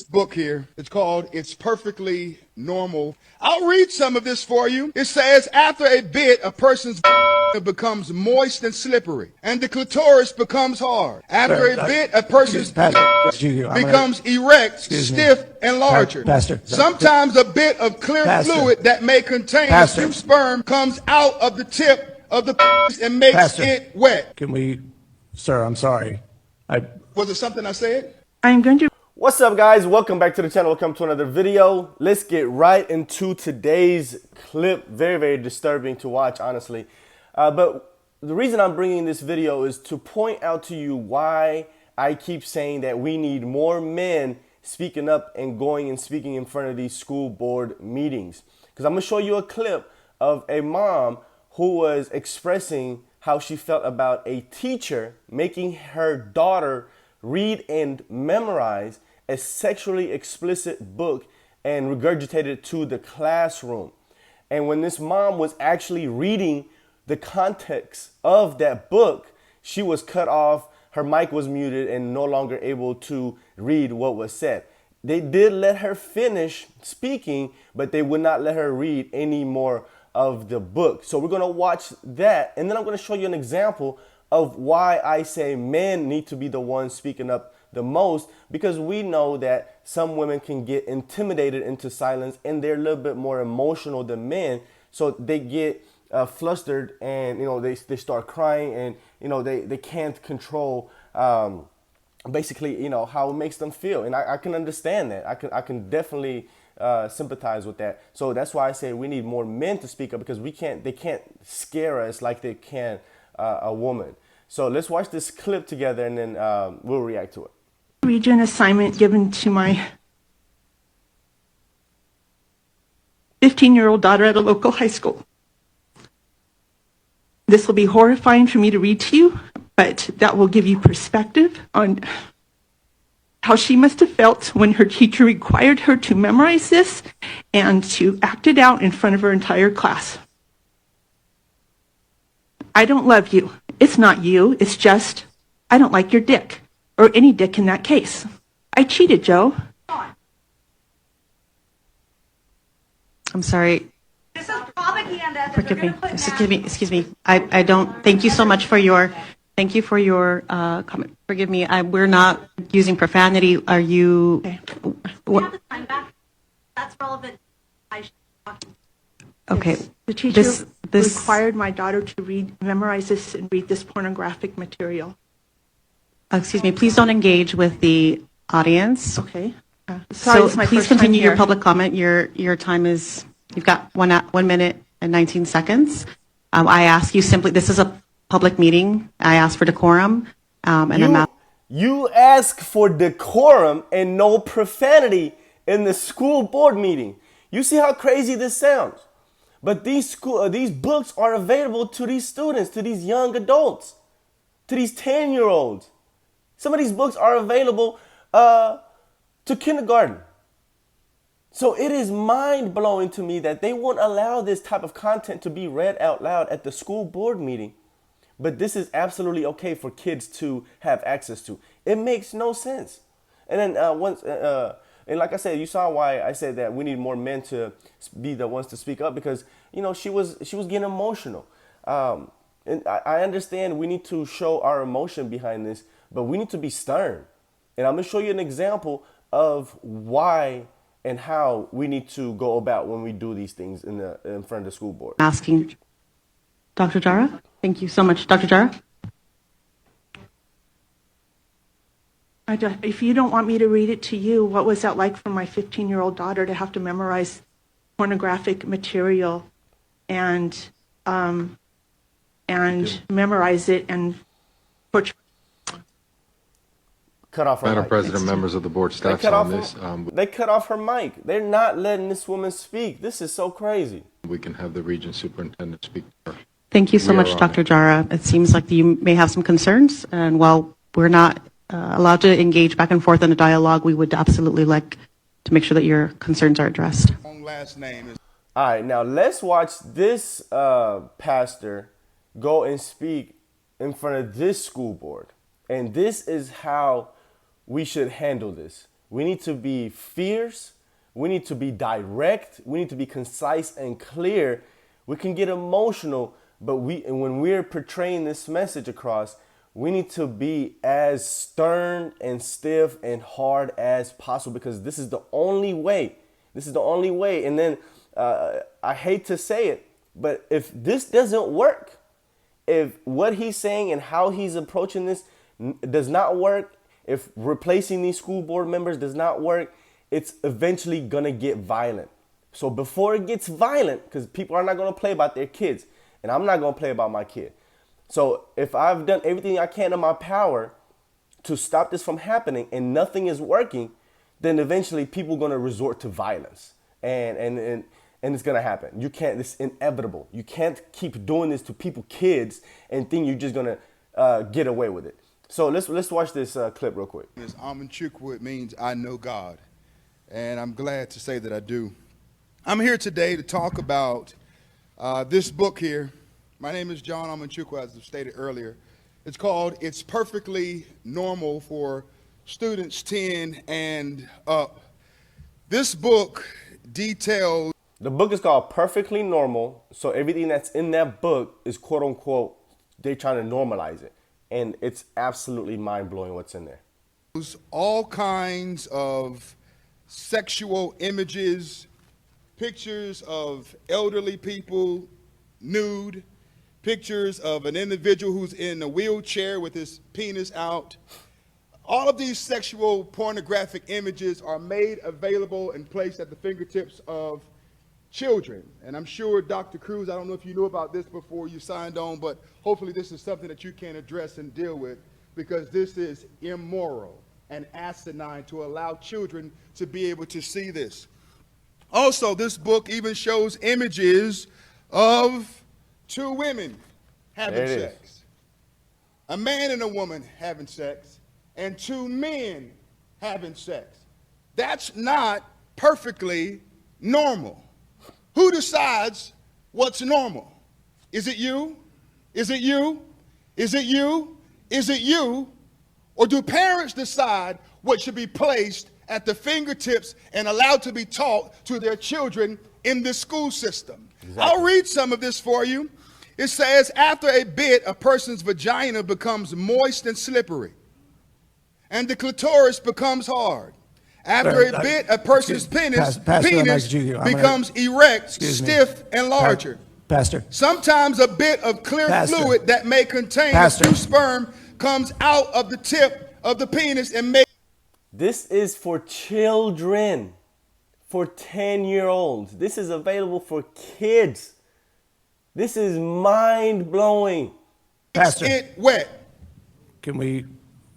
book here. It's called It's Perfectly Normal. I'll read some of this for you. It says, after a bit, a person's becomes moist and slippery, and the clitoris becomes hard. After a bit, a person's becomes erect, stiff, and larger. Sometimes a bit of clear fluid that may contain a few sperm comes out of the tip of the and makes it wet. Can we, sir, I'm sorry. Was it something I said? I'm going to. What's up, guys? Welcome back to the channel. Welcome to another video. Let's get right into today's clip. Very, very disturbing to watch, honestly. But the reason I'm bringing this video is to point out to you why I keep saying that we need more men speaking up and going and speaking in front of these school board meetings. Because I'm going to show you a clip of a mom who was expressing how she felt about a teacher making her daughter read and memorize a sexually explicit book and regurgitate it to the classroom. And when this mom was actually reading the context of that book, she was cut off, her mic was muted, and no longer able to read what was said. They did let her finish speaking, but they would not let her read any more of the book. So we're going to watch that, and then I'm going to show you an example of why I say men need to be the ones speaking up the most, because we know that some women can get intimidated into silence and they're a little bit more emotional than men. So they get flustered and, they start crying and, they can't control basically, how it makes them feel. And I can understand that. I can definitely sympathize with that. So that's why I say we need more men to speak up, because they can't scare us like they can a woman. So let's watch this clip together, and then we'll react to it. Read you an assignment given to my 15-year-old daughter at a local high school. This will be horrifying for me to read to you, but that will give you perspective on how she must have felt when her teacher required her to memorize this and to act it out in front of her entire class. I don't love you. It's not you. It's just, I don't like your dick, or any dick in that case. I cheated, Joe. I'm sorry. This is propaganda. Forgive me. Excuse me. I don't. Thank you so much for your. Thank you for your comment. Forgive me. We're not using profanity. Are you? Okay. What? That's relevant. Okay. The teacher This required my daughter to memorize this and read this pornographic material. Excuse me. Please don't engage with the audience. Okay. Sorry, So it's my please first time continue your here. public comment. Your time is. You've got 1 minute and 19 seconds. I ask you simply. This is a public meeting. I ask for decorum. You ask for decorum and no profanity in the school board meeting. You see how crazy this sounds? But these books are available to these students, to these young adults, to these 10-year-olds. Some of these books are available to kindergarten. So it is mind-blowing to me that they won't allow this type of content to be read out loud at the school board meeting. But this is absolutely okay for kids to have access to. It makes no sense. And then and like I said, you saw why I said that we need more men to be the ones to speak up, because she was getting emotional. And I understand we need to show our emotion behind this, but we need to be stern. And I'm gonna show you an example of why and how we need to go about when we do these things in front of the school board. Asking Dr. Jara. Thank you so much, Dr. Jara. If you don't want me to read it to you, what was that like for my 15-year-old daughter to have to memorize pornographic material and memorize it and portray? Cut off her Madam mic. President, members of the board, staff on this. They cut off her mic. They're not letting this woman speak. This is so crazy. We can have the region superintendent speak to her. Thank you so much, Dr. Jara. It seems like you may have some concerns, and while we're not allowed to engage back and forth in a dialogue, we would absolutely like to make sure that your concerns are addressed. Last name is. All right, now let's watch this pastor go and speak in front of this school board. And this is how we should handle this. We need to be fierce. We need to be direct. We need to be concise and clear. We can get emotional, but when we're portraying this message across, we need to be as stern and stiff and hard as possible, because this is the only way. This is the only way. And then I hate to say it, but if this doesn't work, if what he's saying and how he's approaching this does not work, if replacing these school board members does not work, it's eventually going to get violent. So before it gets violent, because people are not going to play about their kids, and I'm not going to play about my kid. So if I've done everything I can in my power to stop this from happening and nothing is working, then eventually people are going to resort to violence. And it's going to happen. You can't, it's inevitable. You can't keep doing this to kids, and think you're just going to get away with it. So let's watch this clip real quick. Amanchukwu, it means I know God. And I'm glad to say that I do. I'm here today to talk about this book here. My name is John Amanchukwu, as I stated earlier. It's called It's Perfectly Normal for Students 10 and Up. This book details... The book is called Perfectly Normal, so everything that's in that book is quote unquote, they're trying to normalize it. And it's absolutely mind-blowing what's in there. all kinds of sexual images, pictures of elderly people nude, pictures of an individual who's in a wheelchair with his penis out. All of these sexual pornographic images are made available and placed at the fingertips of children. And I'm sure, Dr. Cruz, I don't know if you knew about this before you signed on, but hopefully this is something that you can address and deal with, because this is immoral and asinine to allow children to be able to see this. Also, this book even shows images of two women having sex, a man and a woman having sex, and two men having sex. That's not perfectly normal. Who decides what's normal? Is it you? Is it you? Is it you? Is it you? Or do parents decide what should be placed at the fingertips and allowed to be taught to their children in the school system? Exactly. I'll read some of this for you. It says, after a bit, a person's vagina becomes moist and slippery, and the clitoris becomes hard. After a bit, a person's penis becomes erect, stiff, and larger. Pastor. Sometimes a bit of clear fluid that may contain a few sperm comes out of the tip of the penis and makes... This is for children, for 10-year-olds. This is available for kids. This is mind-blowing. Pastor. It wet. Can we,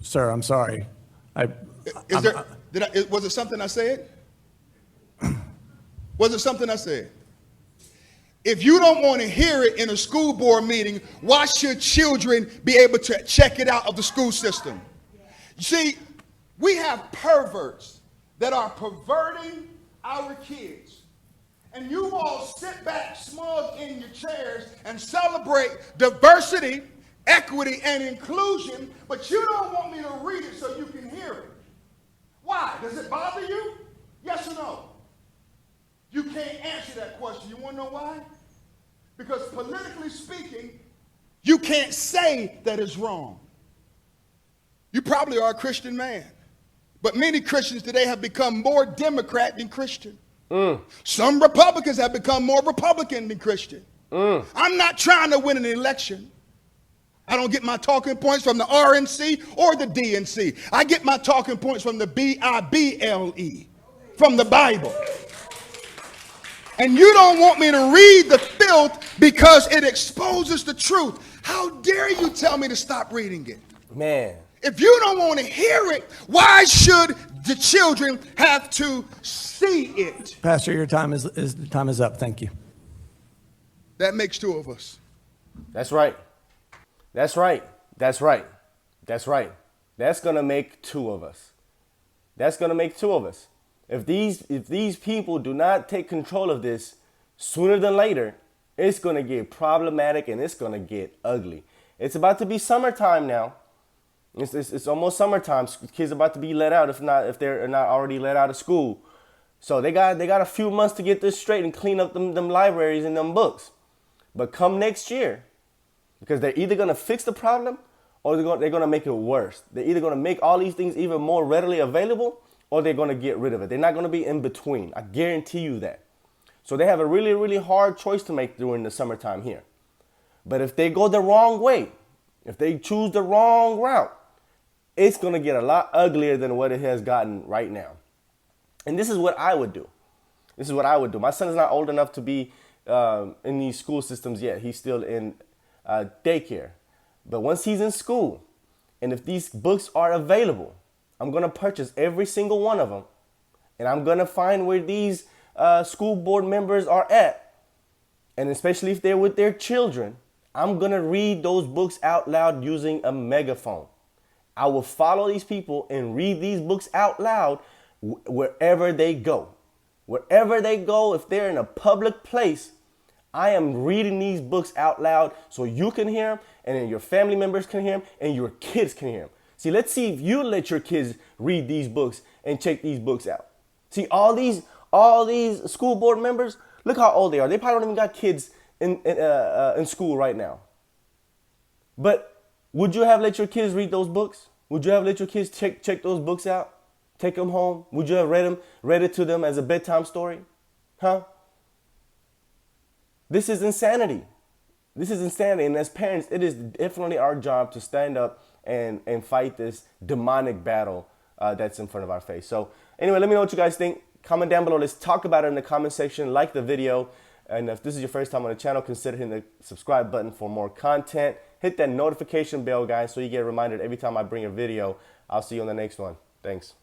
sir, I'm sorry. Was it something I said? Was it something I said? If you don't want to hear it in a school board meeting, why should children be able to check it out of the school system? You see, we have perverts that are perverting our kids. And you all sit back smug in your chairs and celebrate diversity, equity, and inclusion, but you don't want me to read it so you can hear it. Why? Does it bother you? Yes or no? You can't answer that question. You want to know why? Because politically speaking, you can't say that it's wrong. You probably are a Christian man, but many Christians today have become more Democrat than Christian. Some Republicans have become more Republican than Christian. I'm not trying to win an election. I don't get my talking points from the RNC or the DNC. I get my talking points from the Bible, from the Bible. And you don't want me to read the filth because it exposes the truth. How dare you tell me to stop reading it? Man. If you don't want to hear it, why should the children have to see it? Pastor, your time is up. Thank you. That makes two of us. That's right. That's right. That's right. That's right. That's going to make two of us. That's going to make two of us. If these people do not take control of this, sooner than later, it's going to get problematic and it's going to get ugly. It's about to be summertime now. It's almost summertime. Kids are about to be let out if they're not already let out of school. So they got a few months to get this straight and clean up them libraries and them books. But come next year, because they're either gonna fix the problem or they're gonna make it worse. They're either gonna make all these things even more readily available or they're gonna get rid of it. They're not gonna be in between. I guarantee you that. So they have a really, really hard choice to make during the summertime here. But if they go the wrong way, if they choose the wrong route, it's going to get a lot uglier than what it has gotten right now. And this is what I would do. This is what I would do. My son is not old enough to be in these school systems yet. He's still in daycare. But once he's in school, and if these books are available, I'm going to purchase every single one of them. And I'm going to find where these school board members are at. And especially if they're with their children, I'm going to read those books out loud using a megaphone. I will follow these people and read these books out loud wherever they go. Wherever they go, if they're in a public place, I am reading these books out loud so you can hear them, and then your family members can hear them, and your kids can hear them. See, let's see if you let your kids read these books and check these books out. See, all these school board members, look how old they are. They probably don't even got kids in school right now. But would you have let your kids read those books? Would you have let your kids check those books out? Take them home? Would you have read it to them as a bedtime story? Huh? This is insanity. This is insanity. And as parents, it is definitely our job to stand up and fight this demonic battle that's in front of our face. So anyway, let me know what you guys think. Comment down below. Let's talk about it in the comment section. Like the video. And if this is your first time on the channel, consider hitting the subscribe button for more content. Hit that notification bell, guys, so you get reminded every time I bring a video. I'll see you on the next one. Thanks.